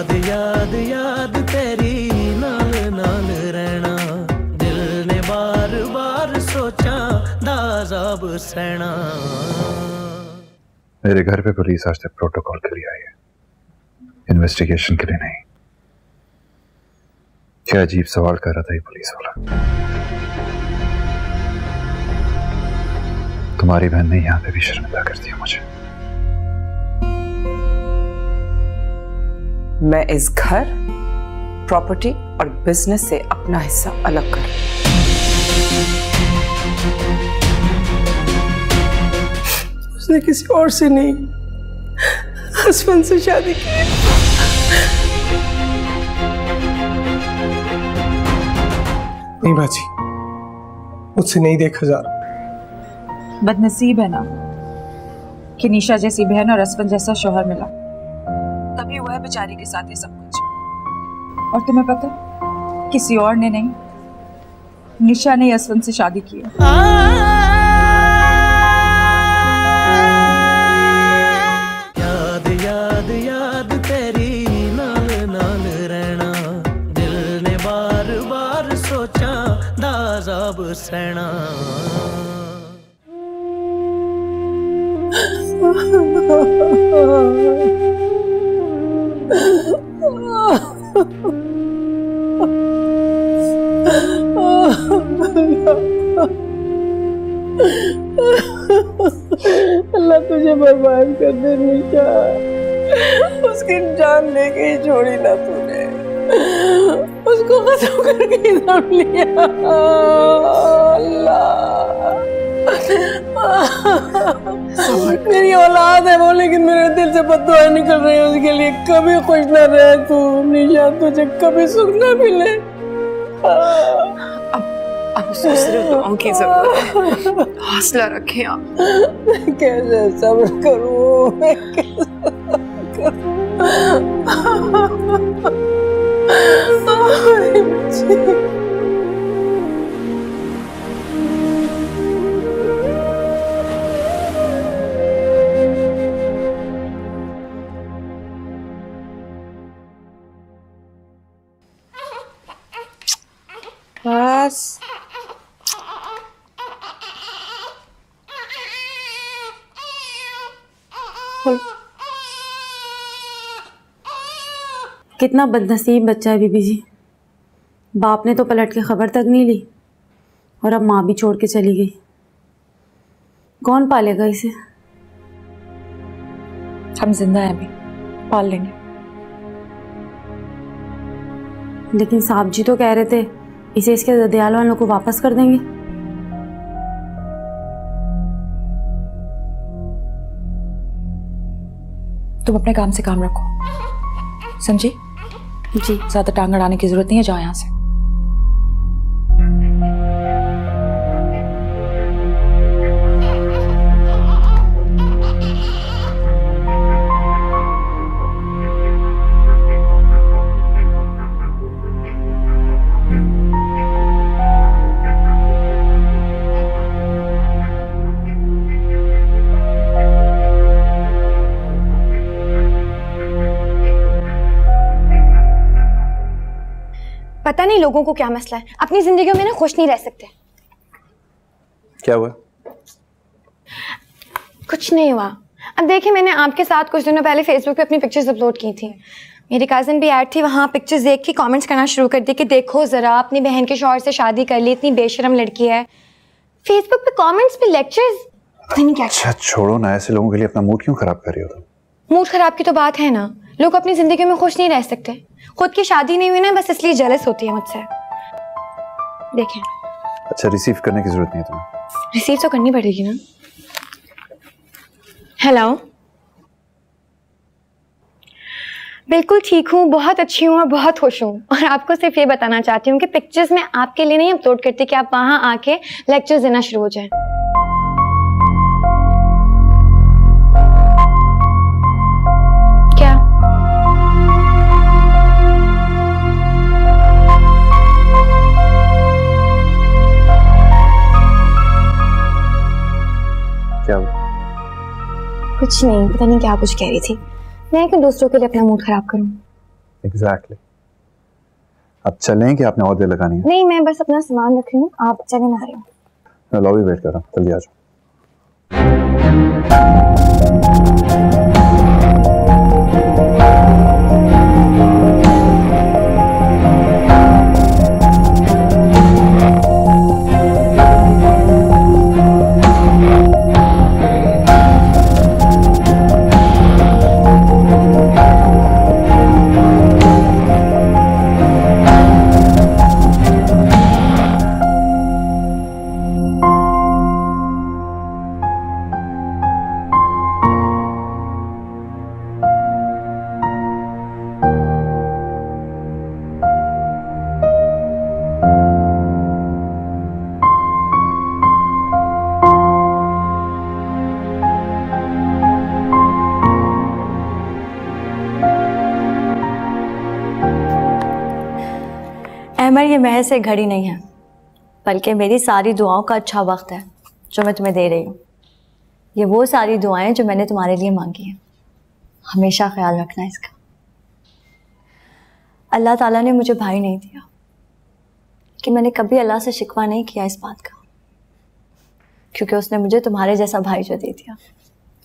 याद याद याद तेरी नाल नाल रहना, दिल ने बार बार सोचा दाज़ाब सहना। मेरे घर पे पुलिस आज तक प्रोटोकॉल के लिए आई है, इन्वेस्टिगेशन के लिए नहीं। क्या अजीब सवाल कर रहा था ये पुलिस वाला। तुम्हारी बहन ने यहां पे भी शर्मिंदा कर दिया मुझे। मैं इस घर, प्रॉपर्टी और बिजनेस से अपना हिस्सा अलग कर। उसने किसी और से नहीं, हस्बैंड से शादी की। नहीं बाजी, मुझसे नहीं देखा जा रहा। बदनसीब है ना कि निशा जैसी बहन और असफन जैसा शौहर मिला, तभी हुआ है बेचारी के साथ ये सब कुछ। और तुम्हें पता, किसी और ने नहीं, निशा ने असफन से शादी की है। याद याद याद तेरी नाल नाल रहना, दिल ने बार बार सोचा दाज़ाब सहना। अल्लाह तुझे बर्बाद कर दे निशा, उसकी जान लेके ही छोड़ी ना तूने, उसको खत्म करके ही दम लिया। अल्लाह मेरी औलाद है वो, लेकिन मेरे दिल से बद्दुआ निकल रही है उसके लिए। कभी खुश ना रहे तू निशा, तुझे कभी सुख ना मिले। अब दूसरे दुआओं की जरूरत है, हौसला रखें आप। मैं कैसे सब्र करूं, मैं कैसे सब्र करूं। बस कितना बदनसीब बच्चा है बीबी जी। बाप ने तो पलट के खबर तक नहीं ली और अब माँ भी छोड़ के चली गई। कौन पालेगा इसे? हम जिंदा हैं अभी, पाल लेंगे। लेकिन साहब जी तो कह रहे थे इसे इसके ददियाल वालों को वापस कर देंगे। तुम अपने काम से काम रखो, समझी? जी। ज्यादा टांग अड़ाने की जरूरत नहीं है, जाओ यहाँ से। पता नहीं लोगों को क्या मसला है, अपनी जिंदगियों में ना खुश नहीं रह सकते। क्या हुआ? कुछ नहीं हुआ। अब देखिए, मैंने आपके साथ कुछ दिनों पहले फेसबुक पे अपनी पिक्चर्स अपलोड की थी। मेरी कज़न भी ऐड थी, वहाँ पिक्चर्स देख के कमेंट्स करना शुरू कर दी कि देखो ज़रा, अपनी बहन के शौहर से शादी कर ली, इतनी बेशरम लड़की है। फेसबुक पे कमेंट्स पे लेक्चर्स, पता नहीं क्या। अच्छा छोड़ो ना, ऐसे लोगों के लिए अपना मूड क्यों खराब कर रही हो तुम? मूड खराब की तो बात है ना, लोग अपनी जिंदगी में खुश नहीं रह सकते। खुद की शादी नहीं हुई ना, बस इसलिए जेलस होती है मुझसे। देखें। अच्छा रिसीव करने की जरूरत नहीं है तुम्हें। रिसीव तो करनी पड़ेगी ना। हेलो, बिल्कुल ठीक हूँ, बहुत अच्छी हूँ और बहुत खुश हूँ। और आपको सिर्फ ये बताना चाहती हूँ कि पिक्चर्स में आपके लिए नहीं अपलोड करती कि आप वहाँ आके लेक्चर्स देना शुरू हो जाए। क्या? क्या हुआ? कुछ नहीं, पता नहीं क्या कुछ कह रही थी। मैं क्यों दूसरों के लिए अपना मूड खराब करूं। एग्जैक्टली। अब चलें कि आपने और देर लगानी है? नहीं, मैं बस अपना सामान रख रही हूँ, आप चले ना रहे हो। मैं लॉबी वेट कर रहा हूँ, जल्दी आ जाओ। अहमर, ये महज से घड़ी नहीं है, बल्कि मेरी सारी दुआओं का अच्छा वक्त है जो मैं तुम्हें दे रही हूँ। ये वो सारी दुआएं जो मैंने तुम्हारे लिए मांगी हैं, हमेशा ख्याल रखना इसका। अल्लाह ताला ने मुझे भाई नहीं दिया कि मैंने कभी अल्लाह से शिकवा नहीं किया इस बात का, क्योंकि उसने मुझे तुम्हारे जैसा भाई जो दे दिया।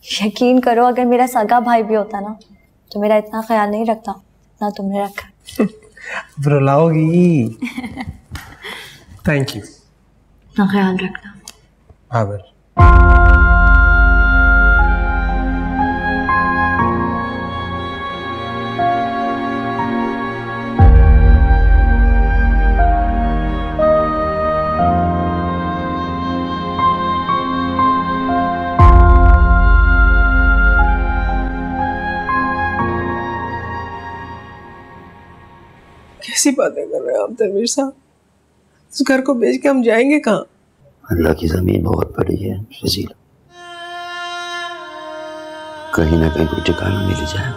यकीन करो, अगर मेरा सगा भाई भी होता ना तो मेरा इतना ख्याल नहीं रखता इतना तुमने रखा। बुलाओगी? Thank you. ना ख्याल रखना। हाँ बिल। कैसी बातें कर रहे हैं आप तनवीर साहब? इस घर को बेच के हम जाएंगे कहाँ? अल्लाह की जमीन बहुत बड़ी है फजीला, कहीं ना कहीं कोई ठिकाना मिल जाए,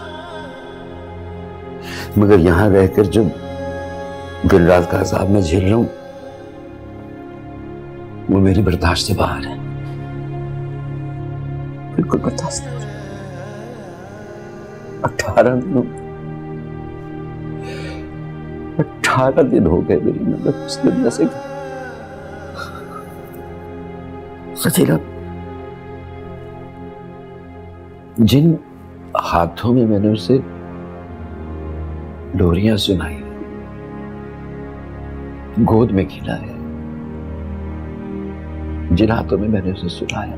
मगर यहां रहकर जो दिन रात का अज़ाब में झेल रहा हूं वो मेरी बर्दाश्त से बाहर है, बिल्कुल बर्दाश्त नहीं। 18 दिन हो गए मेरी नज़र उस दुनिया से। फजीला, जिन हाथों में मैंने उसे लोरियां सुनाई, गोद में खिलाया, जिन हाथों में मैंने उसे सुलाया,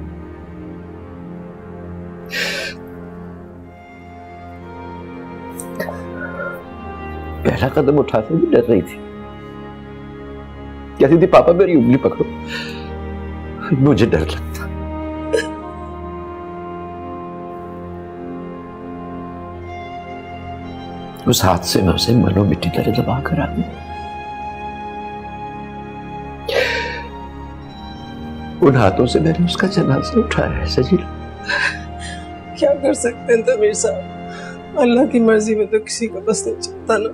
पहला कदम उठाते भी डर रही थी, कहती थी पापा मेरी उंगली पकड़ो, मुझे डर लगता। उस हाथ से मैं उसे मनो मिट्टी तरह दबा कर आ गई। उन हाथों से मैंने उसका जनाजा उठाया है सजीला। क्या कर सकते हैं तनवीर साहब, अल्लाह की मर्जी में तो किसी को बस नहीं चलता ना।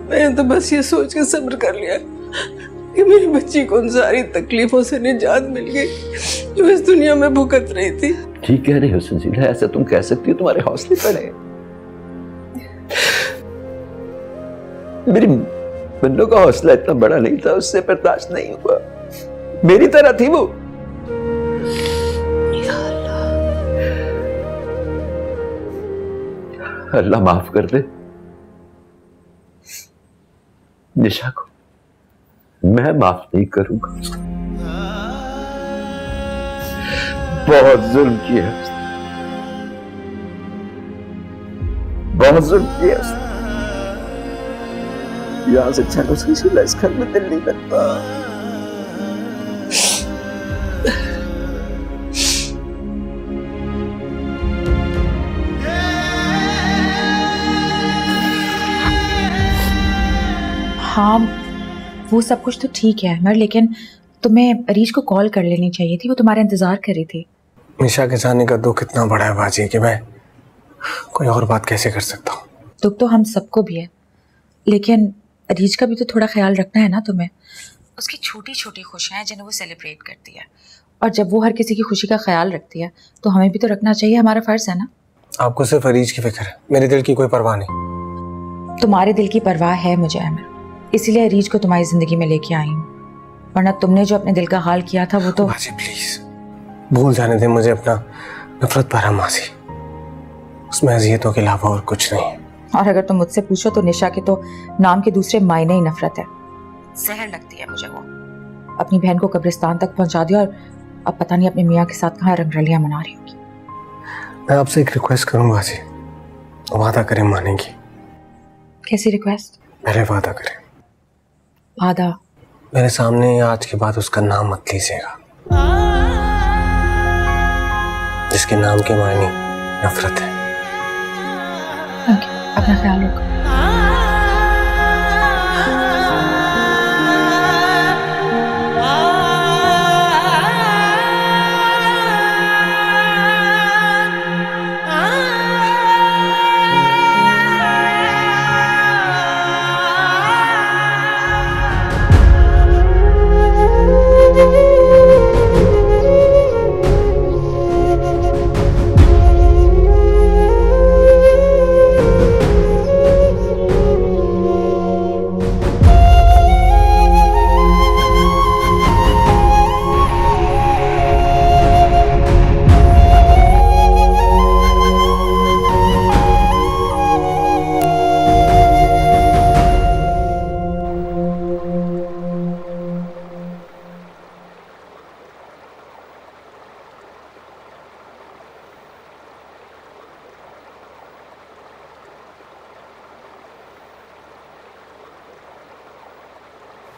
मैंने तो बस ये सोच के सब्र कर लिया कि मेरी बच्ची को उन सारी तकलीफों से निजात मिल गई जो इस दुनिया में भुगत रही थी। ठीक कह रही हो संजीला, ऐसा तुम कह सकती हो, तुम्हारे हौसले पर है। मेरी बन्नों का हौसला इतना बड़ा नहीं था, उससे बर्दाश्त नहीं हुआ, मेरी तरह थी वो। अल्लाह माफ कर दे निशा को, मैं माफ नहीं करूंगा। बहुत जुल्म किया, बहुत जुल्म किया। यहां से चलो संजीला, इस घर में दिल नहीं लगता। हाँ, वो सब कुछ तो ठीक है अमर, लेकिन तुम्हें अरीज को कॉल कर लेनी चाहिए थी, वो तुम्हारा इंतजार कर रही थी। निशा के जाने का दुख इतना बड़ा है बाजी कि मैं कोई और बात कैसे कर सकता हूँ। दुख तो हम सबको भी है, लेकिन अरीज का भी तो थोड़ा ख्याल रखना है ना तुम्हें। उसकी छोटी छोटी खुशियाँ हैं जिन्हें वो सेलिब्रेट करती है, और जब वो हर किसी की खुशी का ख्याल रखती है तो हमें भी तो रखना चाहिए, हमारा फर्ज है ना। आपको सिर्फ अरीज की फिक्र है, मेरे दिल की कोई परवाह नहीं। तुम्हारे दिल की परवाह है मुझे अमर, इसीलिए अरीज को तुम्हारी जिंदगी में लेके आई हूँ, वरना तुमने जो अपने दिल का हाल किया था वो तो। बाजी प्लीज भूल जाने दे मुझे अपना नफरत भरा माजी, उसमें अजियतों के अलावा और कुछ नहीं। और अगर तुम मुझसे पूछो तो निशा के तो नाम के दूसरे मायने ही नफरत है। जहर लगती है मुझे वो। अपनी बहन को कब्रिस्तान तक पहुंचा दिया और अब पता नहीं अपने मियाँ के साथ कहाँ रंगरलियां मना रही होगी। मैं आपसे एक रिक्वेस्ट करूंगा जी, वादा करें मानेंगी। कैसी रिक्वेस्ट? पहले वादा करें। वादा? मेरे सामने आज के बाद उसका नाम मत लीजिएगा, जिसके नाम के मायने नफरत है। अपना ख्याल रखो।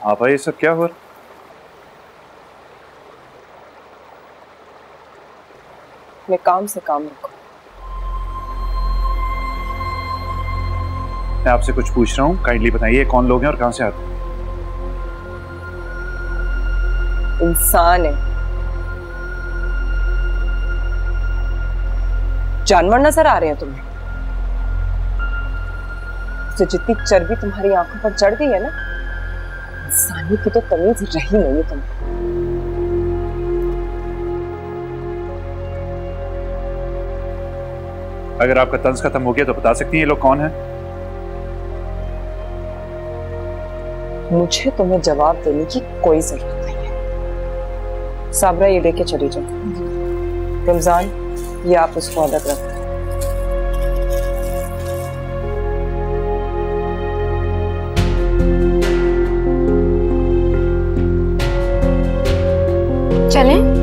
आप ये सब क्या हो रहा? मैं काम से काम रखो। मैं आपसे कुछ पूछ रहा हूँ, काइंडली बताइए कौन लोग हैं और कहां से आते हैं? इंसान है, जानवर नजर आ रहे हैं तुम्हें? तो जितनी चर्बी तुम्हारी आंखों पर चढ़ गई है ना, इंसानियत की तो तमीज रही नहीं है तुम्हें। अगर आपका तंज खत्म हो गया तो बता सकती हैं ये लोग कौन हैं? मुझे तुम्हें जवाब देने की कोई जरूरत नहीं है। साबरा ये लेके चली जाओ। रमजान ये आप उसको अलग रखो। चलें?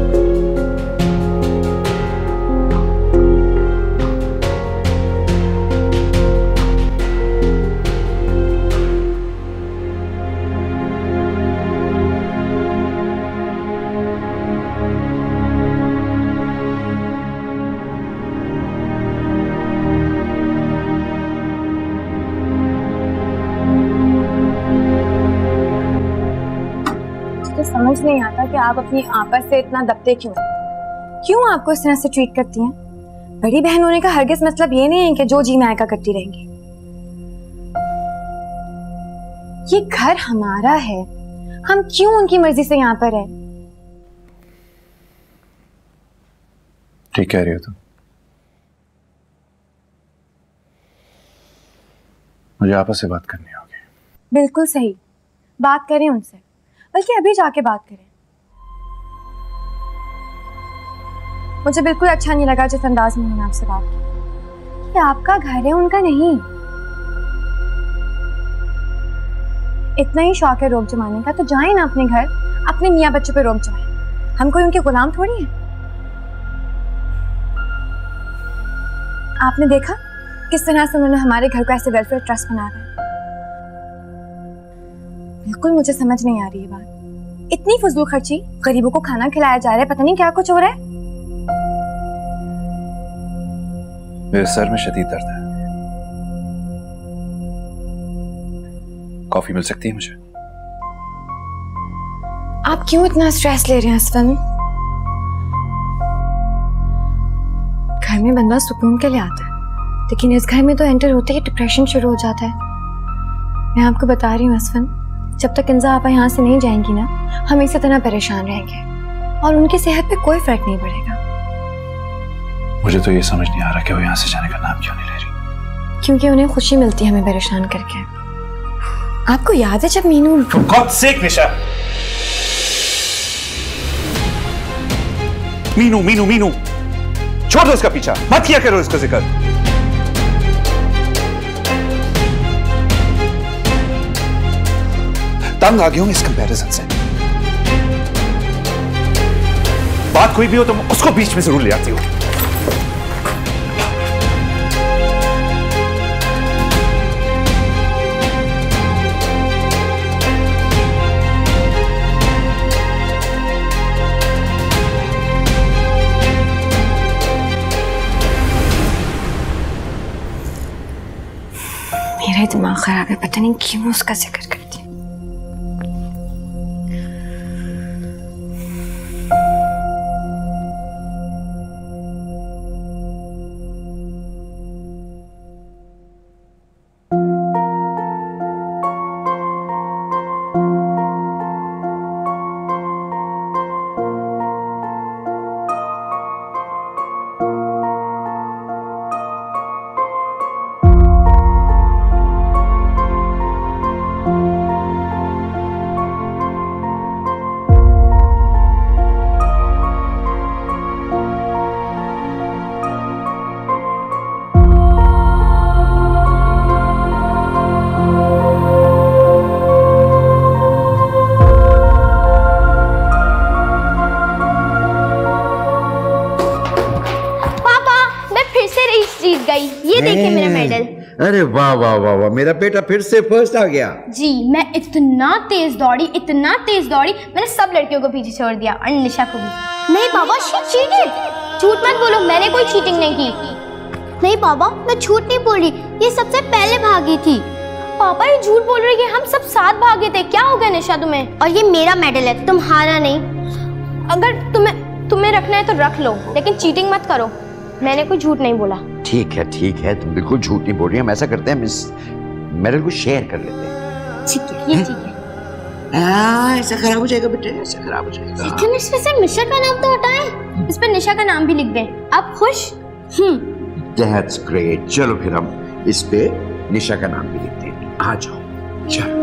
समझ नहीं आता कि आप अपनी आपस से इतना दबते क्यों आपको इस तरह से ट्रीट करती हैं? बड़ी बहन होने का हरगिज मतलब ये नहीं है कि जो जी में आएगा करती रहेंगी। ये घर हमारा है, हम क्यों उनकी मर्जी से यहाँ पर हैं? ठीक कह रही हो तुम। मुझे आपस से बात करनी होगी। बिल्कुल सही, बात करें उनसे, बल्कि अभी जाके बात करें। मुझे बिल्कुल अच्छा नहीं लगा जिस अंदाज में उन्होंने आपसे बात की। ये आपका घर है, उनका नहीं। इतना ही शौक है रोक जमाने का तो जाएं ना अपने घर, अपने मियाँ बच्चों पे रोक जमाएं। हम कोई उनके गुलाम थोड़ी हैं। आपने देखा किस तरह से उन्होंने हमारे घर को ऐसे वेलफेयर ट्रस्ट बना रहा है। बिल्कुल मुझे समझ नहीं आ रही है बात। इतनी फजूल खर्ची, गरीबों को खाना खिलाया जा रहा है, पता नहीं क्या कुछ हो रहा है। मेरे सर में शदीद दर्द है। कॉफी मिल सकती है मुझे? आप क्यों इतना स्ट्रेस ले रहे हैं असफन? घर में बंदा सुकून के लिए आता है, लेकिन इस घर में तो एंटर होते ही डिप्रेशन शुरू हो जाता है। मैं आपको बता रही हूँ असफन, जब तक इंजा आपा यहाँ से नहीं जाएंगी ना, हम इसी तरह परेशान रहेंगे और उनकी सेहत पे कोई फर्क नहीं पड़ेगा। मुझे तो ये समझ नहीं आ रहा कि वो यहाँ से जाने का नाम क्यों नहीं ले रही। क्योंकि उन्हें खुशी मिलती है हमें परेशान करके। आपको याद है जब मीनू For God's sake, निशा। मीनू मीनू मीनू, छोड़ दो उसका पीछा, मत किया करो इसका जिक्र। तंग आ गया हूं इस कंपैरिजन से। बात कोई भी हो तुम उसको बीच में जरूर ले आती हो। मेरा दिमाग खराब है, पता नहीं क्यों उसका जिक्र करती। ये देखिए मेरा मेडल। अरे वाह वाह वाह वाह, मेरा बेटा फिर से फर्स्ट आ गया। जी मैं इतना तेज दौड़ी मैंने सब लड़कियों को पीछे छोड़ दिया और निशा को भी। नहीं पापा, शी चीटेड। झूठ मत बोलो, मैंने कोई चीटिंग नहीं की। नहीं पापा, मैं झूठ नहीं बोल रही, ये सबसे पहले भागी थी। पापा ये झूठ बोल रही है, हम सब साथ भागे थे। क्या हो गया निशा तुम्हें? और ये मेरा मेडल है, तुम्हारा नहीं। अगर तुम्हें रखना है तो रख लो, लेकिन चीटिंग मत करो। मैंने कोई झूठ नहीं बोला। ठीक है, तुम बिल्कुल झूठ नहीं बोल रही। हम ऐसा करते हैं, मिस मेडल को शेयर कर लेते हैं। ठीक है, ये ठीक है। ऐसा खराब हो जाएगा बेटे, ऐसा खराब हो जाएगा। लेकिन इसमें से निशा का नाम तो हटाएं। इस पे निशा का नाम भी लिख दें। आप खुश? That's great। चलो फिर हम इस पे निशा का नाम भी लिखते हैं। आ जाओ, चलो।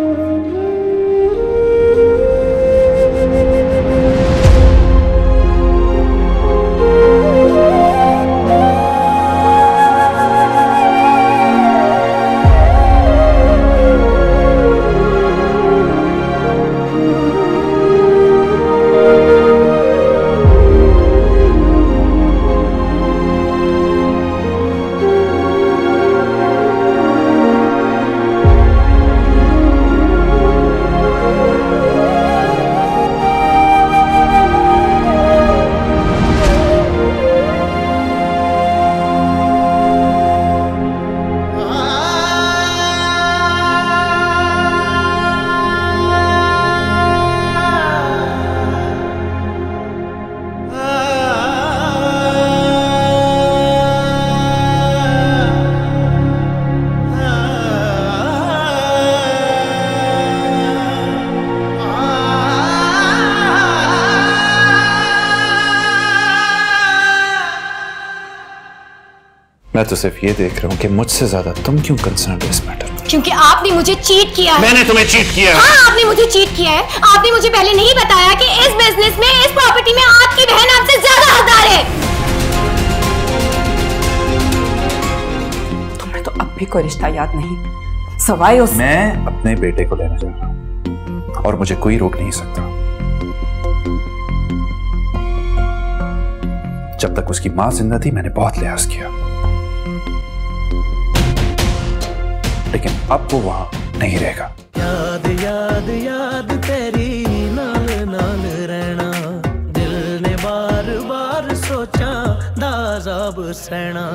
मैं तो सिर्फ ये देख रहा हूँ कि मुझसे ज्यादा तुम क्यों कंसर्न हो इस मैटर में। क्योंकि आपने मुझे चीट किया है। मैंने तुम्हें चीट किया है। हाँ, आपने मुझे चीट किया है। आपने मुझे पहले नहीं बताया कि इस बिजनेस में, इस प्रॉपर्टी में आपकी बहन आपसे ज्यादा हकदार है। तुम्हें तो अब भी कोई रिश्ता याद नहीं, सवाए उस। मैं अपने बेटे को लेने जा रहा हूँ और मुझे कोई रोक नहीं सकता। जब तक उसकी मां जिंदा थी मैंने बहुत लिहाज किया, लेकिन अब वो वहां नहीं रहेगा। याद याद याद तेरी नाल नाल रहना, दिल ने बार बार सोचा दाज़ाब सहना।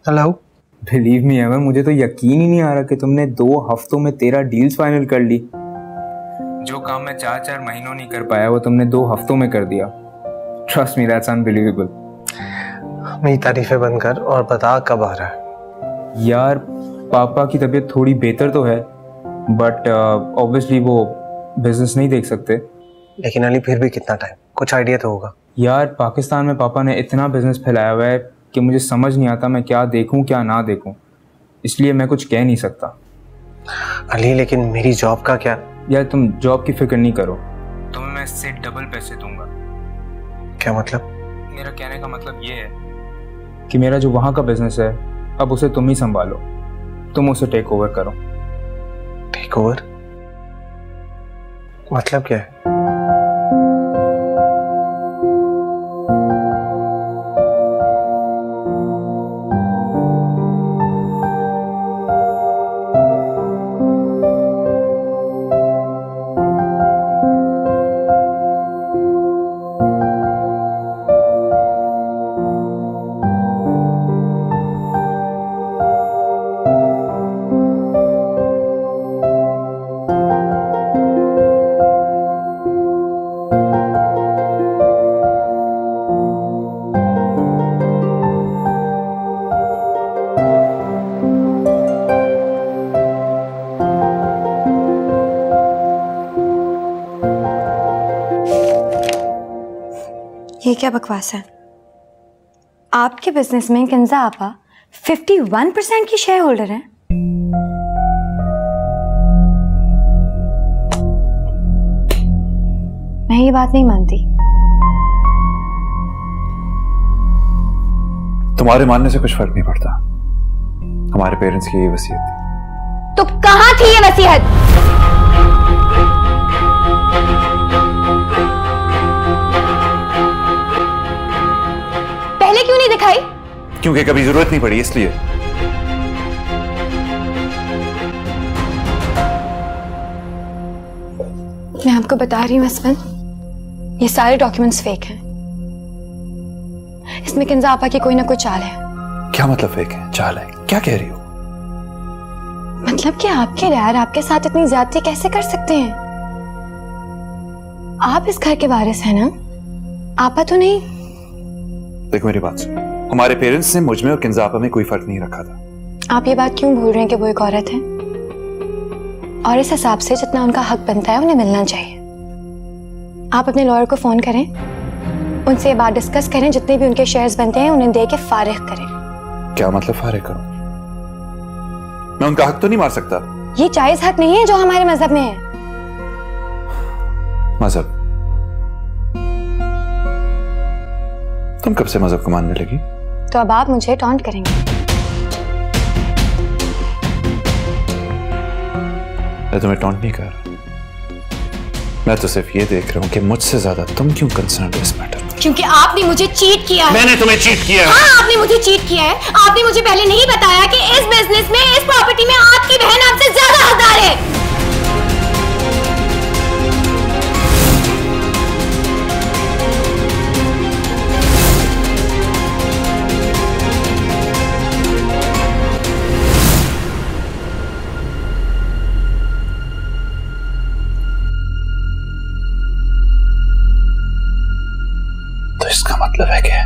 हेलो। बिलीव मी अमर, मुझे तो यकीन ही नहीं आ रहा कि तुमने 2 हफ्तों में 13 डील्स फाइनल कर ली। जो काम मैं 4-4 महीनों नहीं कर पाया वो तुमने 2 हफ्तों में कर दिया। Trust me, that's unbelievable. मेरी तारीफें बंद कर और बता कब आ रहा है। यार पापा की तबीयत थोड़ी बेहतर तो है, बट ऑब्वियसली वो बिजनेस नहीं देख सकते। लेकिन अली फिर भी कितना टाइम, कुछ आइडिया तो होगा। यार पाकिस्तान में पापा ने इतना बिजनेस फैलाया हुआ है कि मुझे समझ नहीं आता मैं क्या देखूं क्या ना देखूं, इसलिए मैं कुछ कह नहीं सकता। अली लेकिन मेरी जॉब का क्या? यार तुम जॉब की फिक्र नहीं करो, तुम्हें मैं इससे डबल पैसे दूंगा। क्या मतलब? मेरा कहने का मतलब ये है कि मेरा जो वहाँ का बिजनेस है अब उसे तुम ही संभालो, तुम उसे टेक ओवर करो। टेक ओवर मतलब क्या है? ये क्या बकवास है? आपके बिजनेस में किंजा आपा 51% की शेयर होल्डर हैं। मैं ये बात नहीं मानती। तुम्हारे मानने से कुछ फर्क नहीं पड़ता, हमारे पेरेंट्स की ये वसीयत थी। तो कहां थी ये वसीयत? पहले क्यों नहीं दिखाई? क्योंकि कभी जरूरत नहीं पड़ी इसलिए। मैं आपको बता रही हूँ असफन, ये सारे डॉक्यूमेंट्स फेक हैं। इसमें किंजा आपा की कोई ना कोई चाल है। क्या मतलब फेक है, चाल है? क्या कह रही हो? मतलब कि आपके डैड आपके साथ इतनी ज्यादती कैसे कर सकते हैं? आप इस घर के वारिस हैं ना, आपा तो नहीं। देखो मेरी बात सुन, हमारे पेरेंट्स ने मुझ में और किंजा आपा में कोई फर्क नहीं रखा था। आप ये बात क्यों भूल रहे हैं कि वो एक औरत है और इस हिसाब से जितना उनका हक बनता है उन्हें मिलना चाहिए। आप अपने लॉयर को फोन करें, उनसे ये बात डिस्कस करें, जितने भी उनके शेयर्स बनते हैं उन्हें दे के फारिग करें। क्या मतलब फारिग करूं? मैं उनका हक तो नहीं मार सकता। ये जायज हक नहीं है जो हमारे मजहब में है। मजहब? तुम कब से मजहब को मानने लगी? तो अब आप मुझे टॉन्ट करेंगे? मैं तुम्हें टॉन्ट नहीं कर रहा, मैं तो सिर्फ ये देख रहा हूं कि मुझसे ज्यादा तुम क्यों कंसर्न हो इस मैटर में। क्योंकि आपने मुझे चीट किया है। मैंने तुम्हें चीट किया है? हाँ, आपने मुझे चीट किया है। आपने मुझे पहले नहीं बताया कि इस बिजनेस में, इस प्रॉपर्टी में आपकी बहन आपसे ज्यादा हकदार है। तो इसका मतलब है क्या?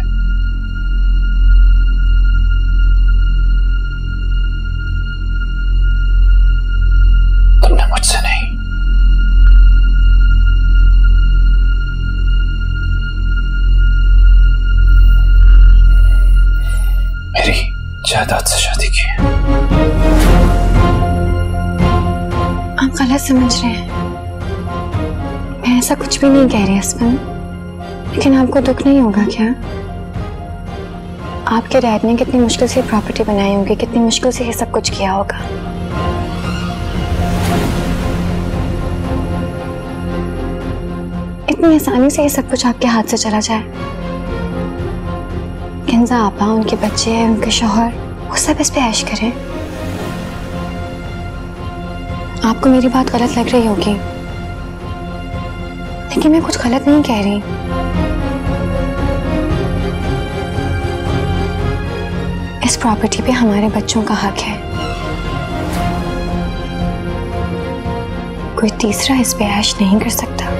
तुमने मुझसे नहीं, मेरी जायदाद से शादी की है। आप गलत समझ रहे हैं, मैं ऐसा कुछ भी नहीं कह रही असफन। लेकिन आपको दुख नहीं होगा क्या? आपके डैड ने कितनी मुश्किल से प्रॉपर्टी बनाई होगी, कितनी मुश्किल से ये सब कुछ किया होगा। इतनी आसानी से ये सब कुछ आपके हाथ से चला जाए। किंजा आपा, उनके बच्चे, उनके शौहर, वो सब इस पे ऐश करें। आपको मेरी बात गलत लग रही होगी, लेकिन मैं कुछ गलत नहीं कह रही। इस प्रॉपर्टी पे हमारे बच्चों का हक है। कोई तीसरा इस पे ऐश नहीं कर सकता।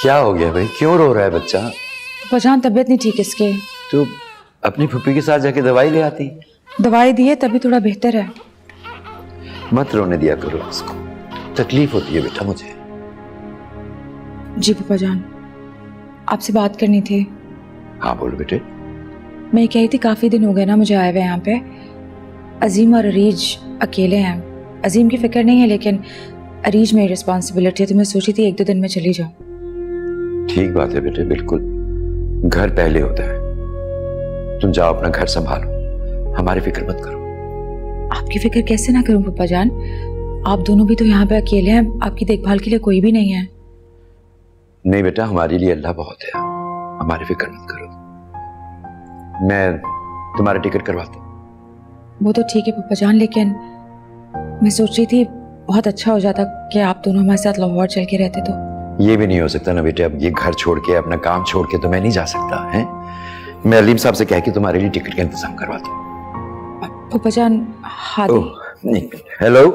क्या हो गया भाई, क्यों रो रहा है बच्चा? पहचान तबीयत नहीं ठीक इसके। तो अपनी फुप्पी के साथ जाके दवाई ले आती। दवाई दी है तभी थोड़ा बेहतर है। मत रोने दिया करो उसको, तकलीफ होती है बेटा मुझे। जी पापा जान, आपसे बात करनी थी। हाँ बोलो बेटे। मैं कह रही थी काफी दिन हो गए ना मुझे आए हुए यहाँ पे। अजीम और अरीज अकेले हैं। अजीम की फिक्र नहीं है लेकिन अरीज मेरी रिस्पॉन्सिबिलिटी है, तो मैं सोची थी 1-2 दिन में चली जाऊँ। ठीक बात है बेटे, बिल्कुल घर पहले होता है। तुम जाओ अपना घर संभालो, हमारी फिक्र मत करो। आपकी फिक्र कैसे ना करूं पापा जान, आप दोनों भी तो यहाँ पे अकेले हैं, आपकी देखभाल के लिए कोई भी नहीं है। नहीं बेटा, हमारे लिए अल्लाह बहुत है, हमारी फिक्र मत करो। मैं तुम्हारा टिकट करवाता हूँ। वो तो ठीक है पापा जान, लेकिन मैं सोच रही थी बहुत अच्छा हो जाता कि आप दोनों हमारे साथ लाहौर चल के रहते। तो ये भी नहीं हो सकता ना बेटे, अब ये घर छोड़ के अपना काम छोड़ के तो मैं नहीं जा सकता है। मैं अलीम साहब से कह के तुम्हारे लिए टिकट का इंतजाम करवाता हूँ। पापा जान हादी। हेलो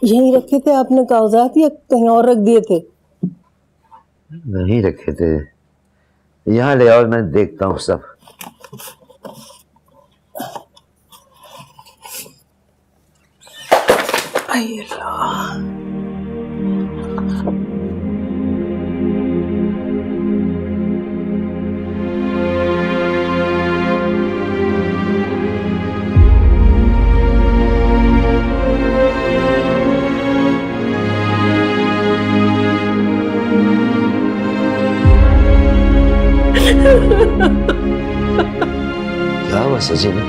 यहीं रखे थे आपने कागजात या कहीं और रख दिए थे? नहीं रखे थे, यहाँ ले आओ, मैं देखता हूँ सब। क्या हुआ सजीना?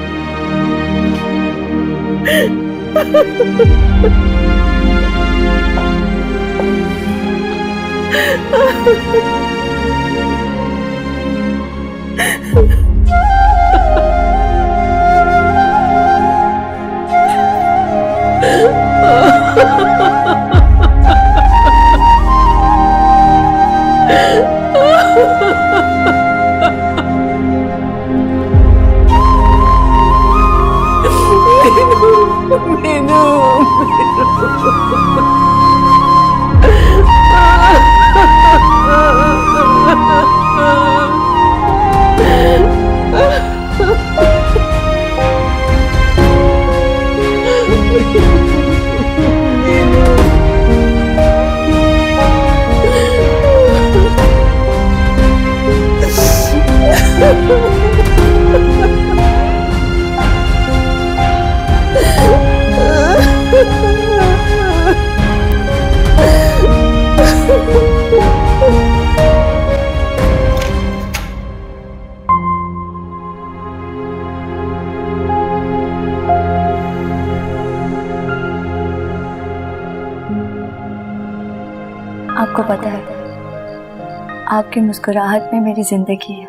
आपको पता है, आपकी मुस्कुराहट में मेरी जिंदगी है।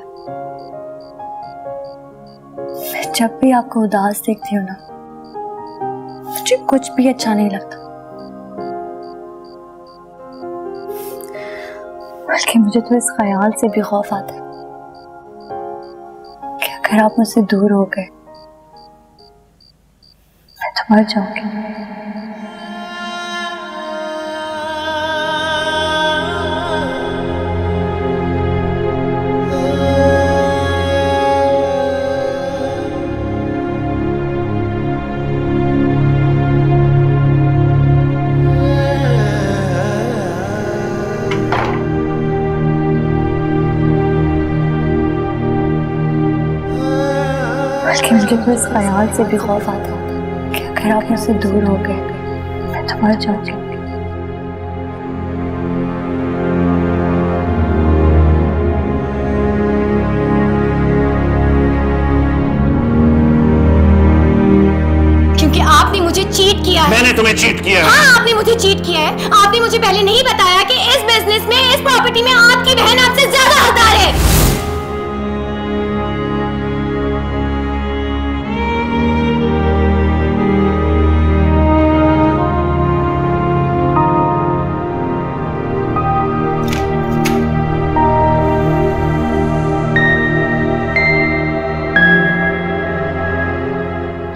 मैं जब भी आपको उदास देखती हूँ ना, मुझे कुछ भी अच्छा नहीं लगता। बल्कि मुझे तो इस ख्याल से भी खौफ आता है कि अगर आप मुझसे दूर हो गए मैं तो मर जाऊंगी। बल्कि मुझे तो इस ख्याल से भी खौफ आता है कि अगर आप मुझसे दूर हो गए मैं तो मर जाऊंगी। क्योंकि आपने मुझे चीट किया है। मैंने तुम्हें चीट किया है? हाँ, आपने मुझे चीट किया है। आपने मुझे पहले नहीं बताया कि इस बिजनेस में, इस प्रॉपर्टी में आपकी बहन आपसे ज्यादा हकदार है।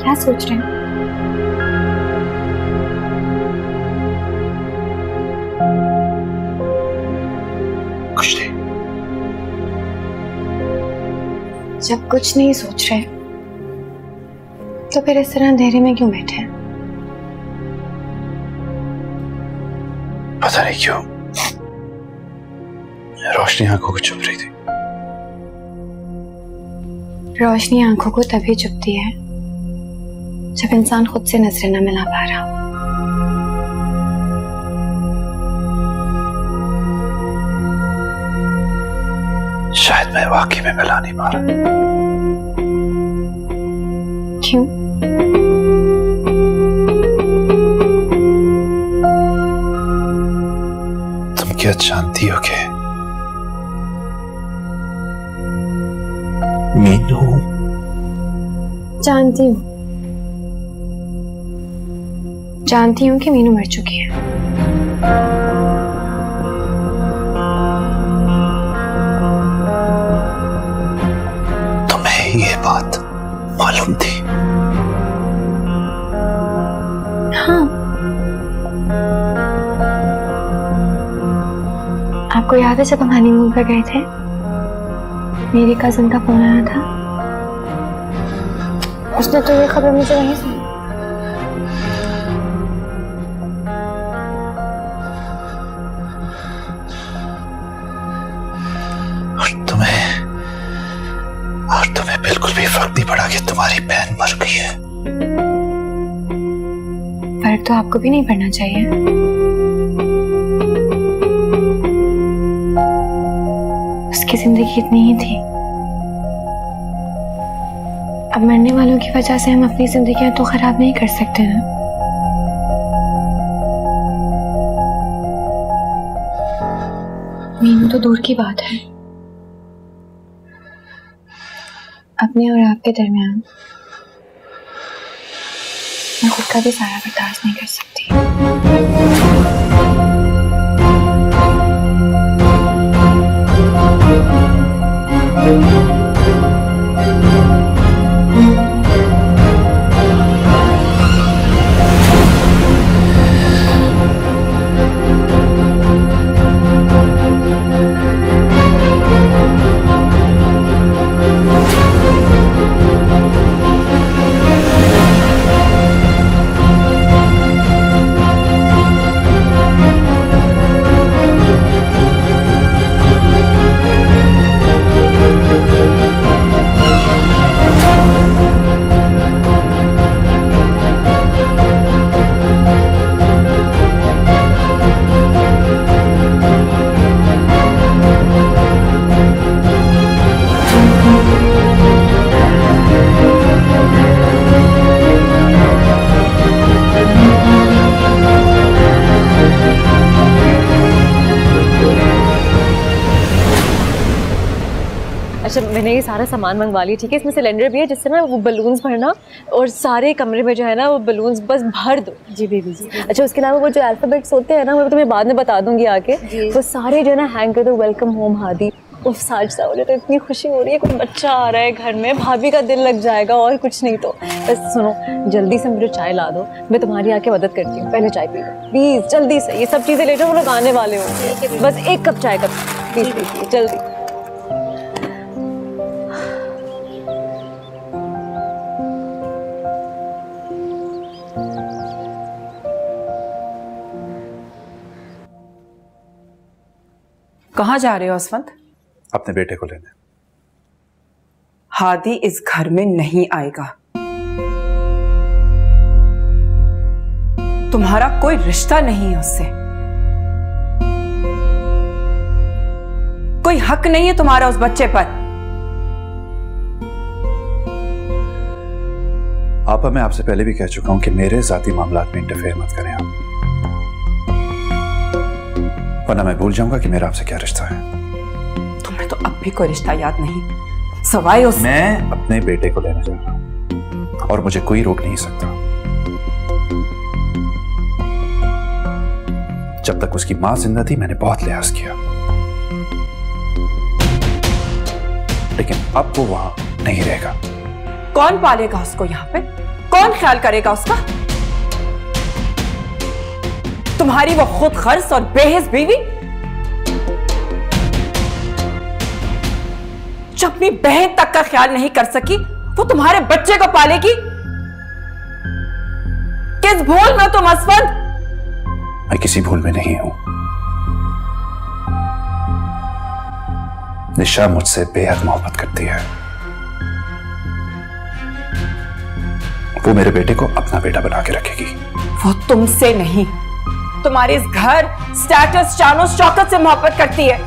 क्या सोच रहे हैं? कुछ नहीं। जब कुछ नहीं सोच रहे तो फिर इस तरह अंधेरे में क्यों बैठे हैं? पता नहीं क्यों रोशनी आंखों को चुभ रही थी। रोशनी आंखों को तभी चुभती है जब इंसान खुद से नजरें न मिला पा रहा हो। शायद मैं वाकई में मिला नहीं पा रहा। क्यों? तुम क्या जानती हो कि मीनू? जानती हूँ कि मीनू मर चुकी है। तुम्हें ये बात मालूम थी? हाँ। आपको याद है जब हम हनीमून पर गए थे, मेरी कजिन का फोन आया था, उसने तो ये खबर मुझे वहीं सुनी। और तुम्हें बिल्कुल भी फर्क नहीं पड़ा कि तुम्हारी बहन मर गई है। फर्क तो आपको भी नहीं पड़ना चाहिए। उसकी जिंदगी इतनी ही थी। अब मरने वालों की वजह से हम अपनी जिंदगियां तो खराब नहीं कर सकते ना। मीनू तो दूर की बात है, अपने और आपके दरमियान मैं खुद का भी सारा बर्दाश्त नहीं कर सकती। अच्छा मैंने ये सारा सामान मंगवा लिया, ठीक है। इसमें सिलेंडर भी है जिससे ना वो बलून्स भरना और सारे कमरे में जो है ना वो बलून्स बस भर दो। जी बेबी जी। अच्छा उसके अलावा वो जो अल्फाबेट्स होते हैं ना वो तुम्हें बाद में बता दूंगी आके, वो सारे जो है ना हैंग कर दो। Welcome home Hadi. उफ साजिदा, मुझे तो इतनी खुशी हो रही है, कोई बच्चा आ रहा है घर में, भाभी का दिल लग जाएगा और कुछ नहीं। तो बस सुनो, जल्दी से मुझे चाय ला दो, मैं तुम्हारी आके मदद करती हूँ। पहले चाय पी लो प्लीज, जल्दी से। ये सब चीजें ले जाओ, वो लोग आने वाले होंगे। बस एक कप चाय का प्लीज प्लीज जल्दी। कहाँ जा रहे हो असवंत? अपने बेटे को लेने। हादी इस घर में नहीं आएगा। तुम्हारा कोई रिश्ता नहीं है उससे, कोई हक नहीं है तुम्हारा उस बच्चे पर। आपा, मैं आपसे पहले भी कह चुका हूं कि मेरे जाती मामलात में इंटरफेयर मत करें आप, वरना मैं भूल जाऊंगा कि मेरा आपसे क्या रिश्ता है। तुम्हें तो अब भी कोई रिश्ता याद नहीं, सवाए उस। मैं अपने बेटे को लेने जा रहा हूं और मुझे कोई रोक नहीं सकता। जब तक उसकी मां जिंदा थी मैंने बहुत लिहाज किया, लेकिन अब वो वहां नहीं रहेगा। कौन पालेगा उसको यहाँ पे? कौन ख्याल करेगा उसका? तुम्हारी वो खुद खर्च और बेहिस बीवी जो अपनी बहन तक का ख्याल नहीं कर सकी, वो तुम्हारे बच्चे को पालेगी? किस भूल में तुम असवंत? मैं किसी भूल में नहीं हूं। निशा मुझसे बेहद मोहब्बत करती है। वो मेरे बेटे को अपना बेटा बना के रखेगी। वो तुमसे नहीं, तुम्हारे इस घर, स्टेटस, शानो शौकत से मोहब्बत करती है,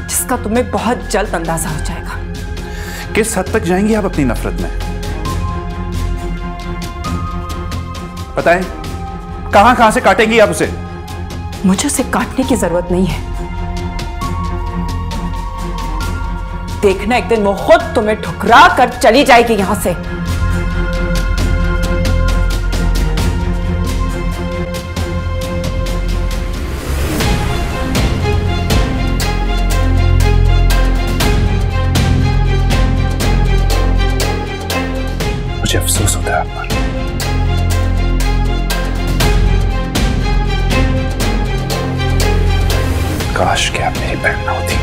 जिसका तुम्हें बहुत जल्द अंदाजा हो जाएगा। किस हद तक जाएंगी आप अपनी नफरत में? बताएं, कहां से काटेंगी आप उसे? मुझे उसे काटने की जरूरत नहीं है। देखना एक दिन वो खुद तुम्हें ठुकरा कर चली जाएगी यहां से। मुझे अफसोस होता है आप पर। काश कि आप मेरी बहन ना होती।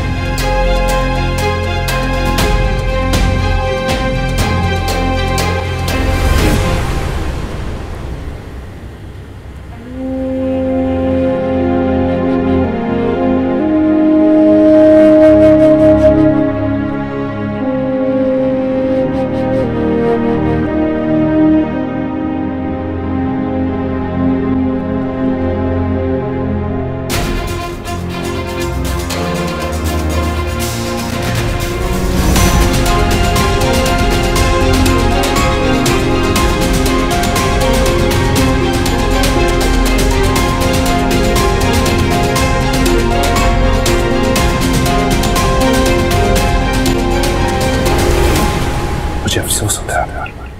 मुझे अफसोस होता है आप पर।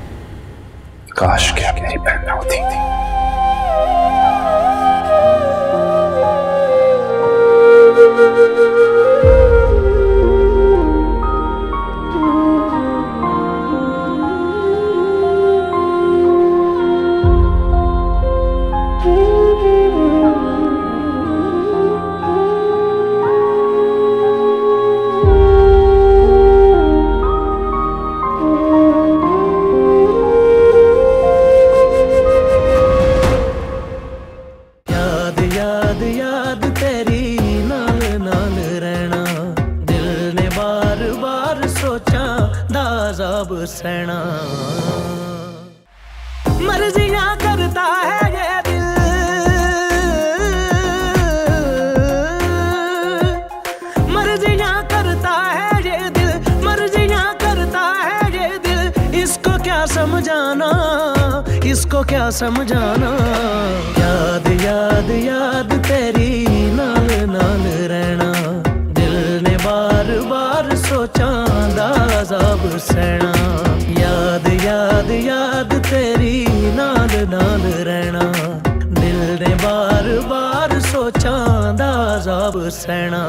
काश कि आप मेरी बहन ना होती थी। सहना मर्जियां करता है ये दिल, मर्जियां करता है ये दिल, मर्जियां करता है ये दिल। इसको क्या समझाना, इसको क्या समझाना। याद याद याद तेरी नाल नाल रहना, दिल सोचां दा अज़ाब सहना। याद याद याद तेरी नाल नाल रहना, दिल ने बार बार सोचां दा अज़ाब सहना।